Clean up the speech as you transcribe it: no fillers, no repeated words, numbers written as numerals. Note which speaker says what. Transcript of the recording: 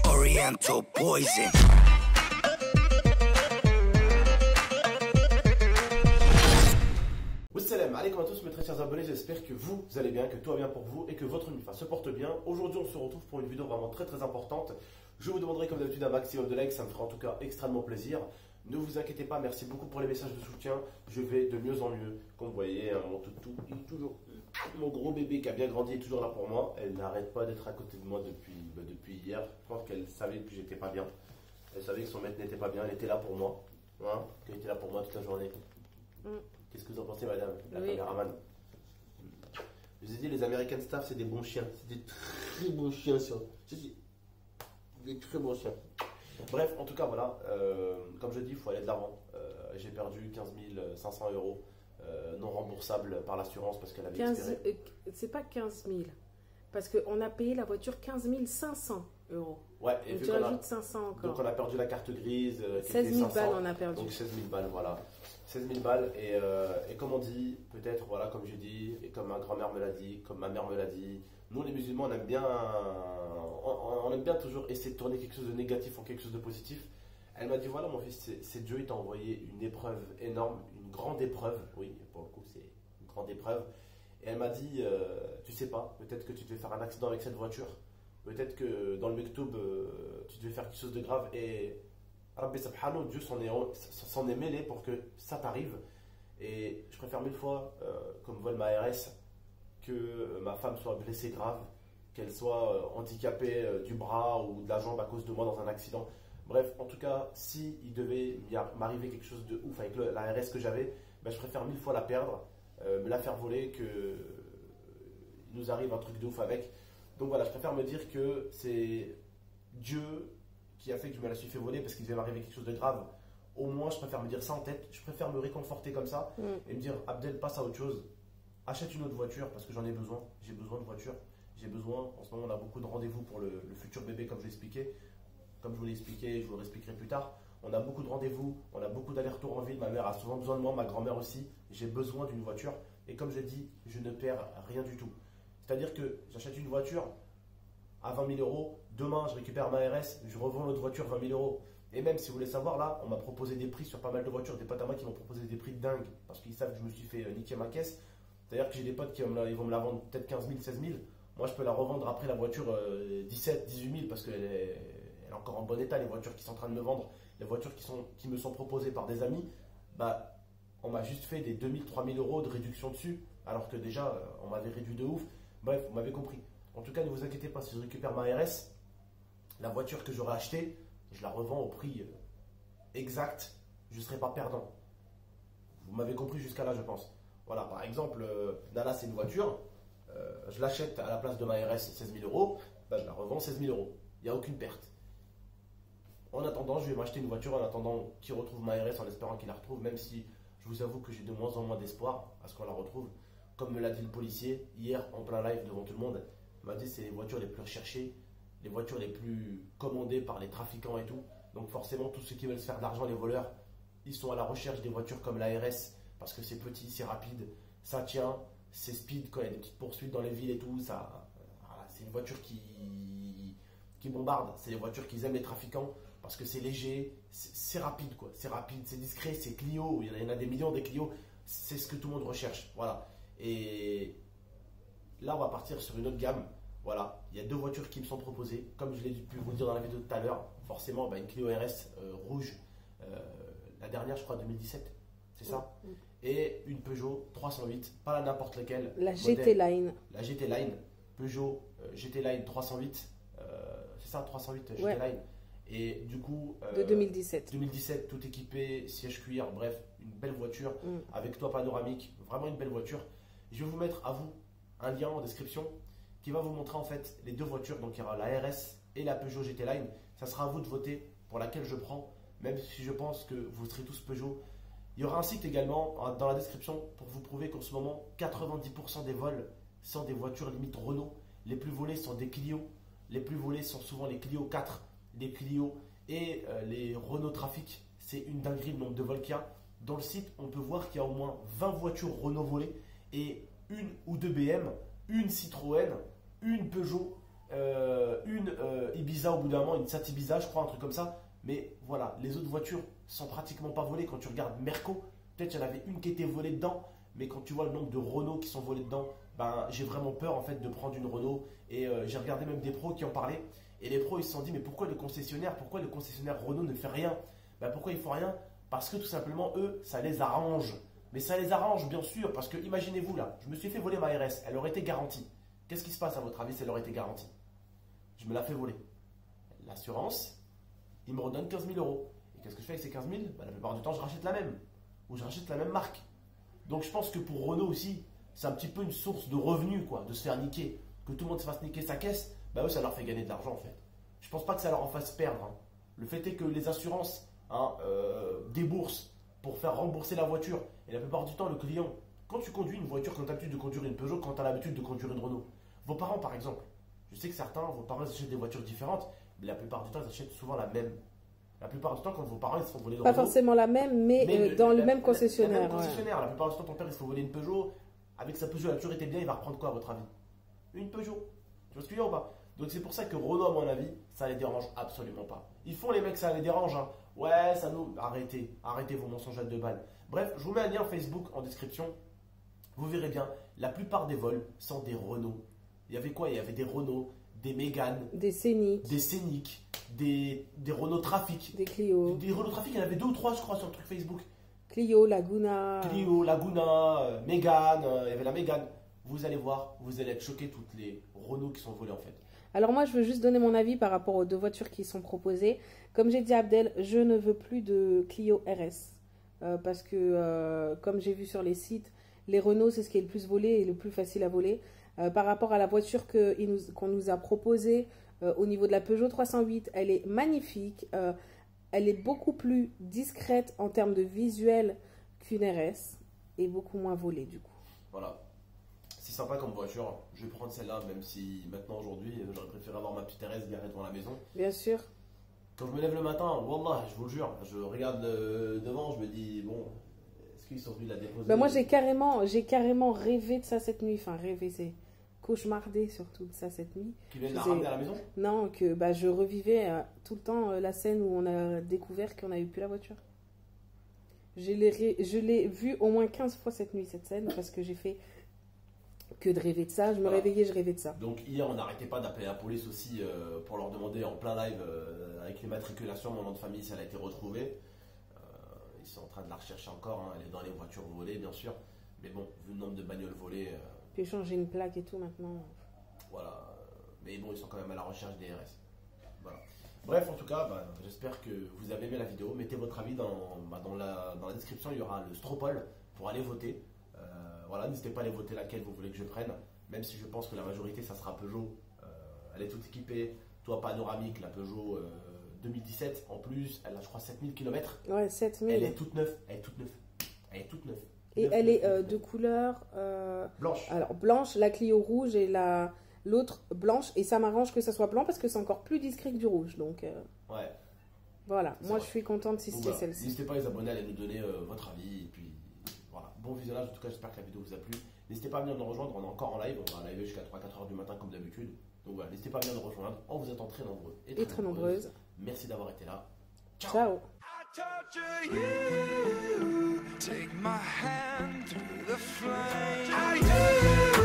Speaker 1: Oriental poison.
Speaker 2: Salam alaikum à tous mes très chers abonnés, j'espère que vous allez bien, que tout va bien pour vous et que votre nuit se porte bien. Aujourd'hui on se retrouve pour une vidéo vraiment très importante. Je vous demanderai comme d'habitude un maximum de likes, ça me fera en tout cas extrêmement plaisir. Ne vous inquiétez pas, merci beaucoup pour les messages de soutien. Je vais de mieux en mieux. Comme vous voyez, mon toutou, il est toujours, mon gros bébé qui a bien grandi est toujours là pour moi. Elle n'arrête pas d'être à côté de moi depuis hier. Je pense qu'elle savait que j'étais pas bien. Elle savait que son maître n'était pas bien, elle était là pour moi. Hein, elle était là pour moi toute la journée. Qu'est-ce que vous en pensez, madame, la caméraman? Je vous ai dit, les American Staff, c'est des bons chiens. C'est des très bons chiens, ça. Des très bons chiens. Bref, en tout cas, voilà. Comme je dis, il faut aller de l'avant. J'ai perdu 15 500 euros non remboursables par l'assurance parce qu'elle avait expiré.
Speaker 3: C'est pas 15 000. Parce qu'on a payé la voiture 15 500 euros.
Speaker 2: Ouais, et
Speaker 3: donc
Speaker 2: vu
Speaker 3: tu
Speaker 2: qu'on
Speaker 3: rajoutes 500 encore.
Speaker 2: Donc on a perdu la carte grise.
Speaker 3: 16 000 balles on a perdu.
Speaker 2: Donc 16 000 balles, voilà. 16 000 balles. Et comme on dit, peut-être, voilà, comme j'ai dit, et comme ma grand-mère me l'a dit, comme ma mère me l'a dit, nous les musulmans, on aime bien toujours essayer de tourner quelque chose de négatif en quelque chose de positif. Elle m'a dit, voilà mon fils, c'est Dieu, il t'a envoyé une épreuve énorme, une grande épreuve. Oui, pour le coup, c'est une grande épreuve. Et elle m'a dit, tu sais pas, peut-être que tu devais faire un accident avec cette voiture. Peut-être que dans le Mektoub, tu devais faire quelque chose de grave. Et Rabbi Subhanahu, Dieu s'en est mêlé pour que ça t'arrive. Et je préfère 1000 fois, comme vole ma RS, que ma femme soit blessée grave, qu'elle soit handicapée du bras ou de la jambe à cause de moi dans un accident. Bref, en tout cas, si il devait m'arriver quelque chose de ouf avec la RS que j'avais, ben, je préfère 1000 fois la perdre, me la faire voler, qu'il nous arrive un truc de ouf avec. Donc voilà, je préfère me dire que c'est Dieu qui a fait que je me la suis fait voler parce qu'il devait m'arriver quelque chose de grave. Au moins, je préfère me dire ça en tête. Je préfère me réconforter comme ça et me dire, Abdel, passe à autre chose. Achète une autre voiture parce que j'en ai besoin. J'ai besoin de voiture. J'ai besoin. En ce moment, on a beaucoup de rendez-vous pour le futur bébé, comme je l'ai expliqué. Comme je vous l'ai expliqué, je vous le réexpliquerai plus tard. On a beaucoup de rendez-vous. On a beaucoup d'allers-retours en ville. Ma mère a souvent besoin de moi, ma grand-mère aussi. J'ai besoin d'une voiture. Et comme je dis, je ne perds rien du tout. C'est-à-dire que j'achète une voiture à 20 000 euros, demain je récupère ma RS, je revends l'autre voiture 20 000 euros. Et même si vous voulez savoir, là, on m'a proposé des prix sur pas mal de voitures, des potes à moi qui m'ont proposé des prix de dingue, parce qu'ils savent que je me suis fait niquer ma caisse. C'est-à-dire que j'ai des potes qui vont me la vendre peut-être 15 000, 16 000. Moi je peux la revendre après la voiture 17, 18 000 parce qu'elle est encore en bon état. Les voitures qui sont en train de me vendre, les voitures qui me sont proposées par des amis, bah, on m'a juste fait des 2 000, 3 000 euros de réduction dessus, alors que déjà on m'avait réduit de ouf. Bref, vous m'avez compris. En tout cas, ne vous inquiétez pas, si je récupère ma RS, la voiture que j'aurais achetée, je la revends au prix exact, je ne serai pas perdant. Vous m'avez compris jusqu'à là, je pense. Voilà, par exemple, Nala, c'est une voiture, je l'achète à la place de ma RS 16 000 euros, ben, je la revends 16 000 euros. Il n'y a aucune perte. En attendant, je vais m'acheter une voiture en attendant qu'il retrouve ma RS, en espérant qu'il la retrouve, même si je vous avoue que j'ai de moins en moins d'espoir à ce qu'on la retrouve. Comme me l'a dit le policier hier en plein live devant tout le monde, il m'a dit c'est les voitures les plus recherchées, les voitures les plus commandées par les trafiquants et tout. Donc forcément tous ceux qui veulent se faire de l'argent, les voleurs, ils sont à la recherche des voitures comme la RS parce que c'est petit, c'est rapide, ça tient, c'est speed quand il y a des petites poursuites dans les villes et tout. Voilà, c'est une voiture qui bombarde, c'est les voitures qu'ils aiment les trafiquants parce que c'est léger, c'est rapide quoi, c'est rapide, c'est discret, c'est Clio, il y en a des millions des Clio, c'est ce que tout le monde recherche. Voilà. Et là, on va partir sur une autre gamme. Voilà, il y a deux voitures qui me sont proposées. Comme je l'ai pu vous le dire dans la vidéo tout à l'heure, forcément, une Clio RS rouge, la dernière, je crois, 2017, c'est ça. Et une Peugeot 308, pas n'importe laquelle.
Speaker 3: La GT Line.
Speaker 2: La GT Line, Peugeot GT Line 308, c'est ça, 308 GT Line. Et du coup,
Speaker 3: de 2017.
Speaker 2: 2017, tout équipé, siège cuir, bref, une belle voiture avec toit panoramique, vraiment une belle voiture. Je vais vous mettre à vous un lien en description qui va vous montrer en fait les deux voitures. Donc il y aura la RS et la Peugeot GT Line. Ça sera à vous de voter pour laquelle je prends, même si je pense que vous serez tous Peugeot. Il y aura un site également dans la description pour vous prouver qu'en ce moment, 90% des vols sont des voitures limite Renault. Les plus volés sont des Clio. Les plus volés sont souvent les Clio 4, les Clio et les Renault Trafic. C'est une dinguerie le nombre de vols qu'il y a. Dans le site, on peut voir qu'il y a au moins 20 voitures Renault volées et une ou deux BM, une Citroën, une Peugeot, une Ibiza. Ibiza au bout d'un moment, une Seat Ibiza, je crois, un truc comme ça. Mais voilà, les autres voitures sont pratiquement pas volées. Quand tu regardes Merco, peut-être qu'il y en avait une qui était volée dedans. Mais quand tu vois le nombre de Renault qui sont volés dedans, ben, j'ai vraiment peur en fait de prendre une Renault. Et j'ai regardé même des pros qui en parlaient. Et les pros ils se sont dit mais pourquoi le concessionnaire Renault ne fait rien? Ben, pourquoi ils font rien? Parce que tout simplement eux, ça les arrange. Mais ça les arrange bien sûr parce que imaginez-vous là, je me suis fait voler ma RS, elle aurait été garantie. Qu'est-ce qui se passe à votre avis si elle aurait été garantie? Je me la fais voler. L'assurance, il me redonne 15 000 euros. Et qu'est-ce que je fais avec ces 15 000? Ben, la plupart du temps je rachète la même. Ou je rachète la même marque. Donc je pense que pour Renault aussi, c'est un petit peu une source de revenus, quoi, de se faire niquer. Que tout le monde se fasse niquer sa caisse, bah eux, ça leur fait gagner de l'argent en fait. Je pense pas que ça leur en fasse perdre. Hein. Le fait est que les assurances déboursent pour faire rembourser la voiture. Et la plupart du temps, le client, quand tu conduis une voiture, quand tu as l'habitude de conduire une Peugeot, quand tu as l'habitude de conduire une Renault, vos parents par exemple, je sais que vos parents achètent des voitures différentes, mais la plupart du temps, ils achètent souvent la même. La plupart du temps, quand vos parents ils se font voler une
Speaker 3: Pas
Speaker 2: Renault,
Speaker 3: forcément la même, mais dans le même concessionnaire.
Speaker 2: La même concessionnaire. La plupart du temps, ton père il se fait voler une Peugeot. Avec sa Peugeot, elle a toujours été bien. Il va reprendre quoi à votre avis? Une Peugeot. Tu vois ce que je veux dire ou pas? Donc c'est pour ça que Renault, à mon avis, ça les dérange absolument pas. Ils font les mecs, ça les dérange. Hein. Ouais, ça nous. Arrêtez vos mensonges à 2 balles. Bref, je vous mets un lien Facebook en description. Vous verrez bien, la plupart des vols sont des Renault. Il y avait quoi? Il y avait des Renault, des Mégane,
Speaker 3: des Scénic,
Speaker 2: des Renault Trafic,
Speaker 3: des Clio.
Speaker 2: Des Renault Trafic, il y en avait 2 ou 3, je crois, sur le truc Facebook.
Speaker 3: Clio, Laguna,
Speaker 2: Mégane, il y avait la Mégane. Vous allez voir, vous allez être choqués toutes les Renault qui sont volées en fait.
Speaker 3: Alors moi, je veux juste donner mon avis par rapport aux 2 voitures qui sont proposées. Comme j'ai dit à Abdel, je ne veux plus de Clio RS. Parce que, comme j'ai vu sur les sites, les Renault, c'est ce qui est le plus volé et le plus facile à voler. Par rapport à la voiture qu'on nous a proposée au niveau de la Peugeot 308, elle est magnifique. Elle est beaucoup plus discrète en termes de visuel qu'une RS et beaucoup moins volée du coup.
Speaker 2: Voilà. C'est sympa comme voiture. Je vais prendre celle-là, même si maintenant, aujourd'hui, j'aurais préféré avoir ma petite RS garée devant la maison.
Speaker 3: Bien sûr.
Speaker 2: Quand je me lève le matin, wallah, je vous le jure, je regarde devant, je me dis, bon, est-ce qu'ils sont venus la déposer?
Speaker 3: Ben moi, j'ai carrément rêvé de ça cette nuit. Enfin, rêvé, c'est cauchemardé surtout de ça cette nuit.
Speaker 2: Qui viennent la ramener à la maison?
Speaker 3: Non, que je revivais tout le temps la scène où on a découvert qu'on n'avait plus la voiture. Je l'ai vue au moins 15 fois cette nuit, cette scène, parce que j'ai fait que de rêver de ça. Je me réveillais, je rêvais de ça.
Speaker 2: Donc hier, on n'arrêtait pas d'appeler la police aussi pour leur demander en plein live avec l'immatriculation, mon nom de famille, si elle a été retrouvée. Ils sont en train de la rechercher encore. Hein. Elle est dans les voitures volées, bien sûr. Mais bon, vu le nombre de bagnoles volées.
Speaker 3: J'ai changé une plaque et tout maintenant.
Speaker 2: Voilà. Mais bon, ils sont quand même à la recherche des RS. Voilà. Bref, en tout cas, j'espère que vous avez aimé la vidéo. Mettez votre avis dans la description. Il y aura le Stropole pour aller voter. Voilà, n'hésitez pas à aller voter laquelle vous voulez que je prenne. Même si je pense que la majorité, ça sera Peugeot. Elle est toute équipée. Toit panoramique, la Peugeot 2017. En plus, elle a, je crois, 7000 km.
Speaker 3: Ouais, 7000.
Speaker 2: Elle est toute neuve.
Speaker 3: Et elle est de couleur
Speaker 2: blanche.
Speaker 3: Alors blanche, la Clio rouge et l'autre blanche. Et ça m'arrange que ça soit blanc parce que c'est encore plus discret que du rouge. Donc
Speaker 2: ouais.
Speaker 3: Voilà, moi je suis contente si c'était celle-ci.
Speaker 2: N'hésitez pas à les abonner, à nous donner votre avis. Et puis voilà, bon visionnage. En tout cas, j'espère que la vidéo vous a plu. N'hésitez pas à venir nous rejoindre. On est encore en live. On va live jusqu'à 3-4 heures du matin comme d'habitude. Donc voilà, n'hésitez pas à venir nous rejoindre. On vous attend très nombreux
Speaker 3: et très nombreuses.
Speaker 2: Merci d'avoir été là.
Speaker 3: Ciao.
Speaker 1: Torture you, take my hand through the flame.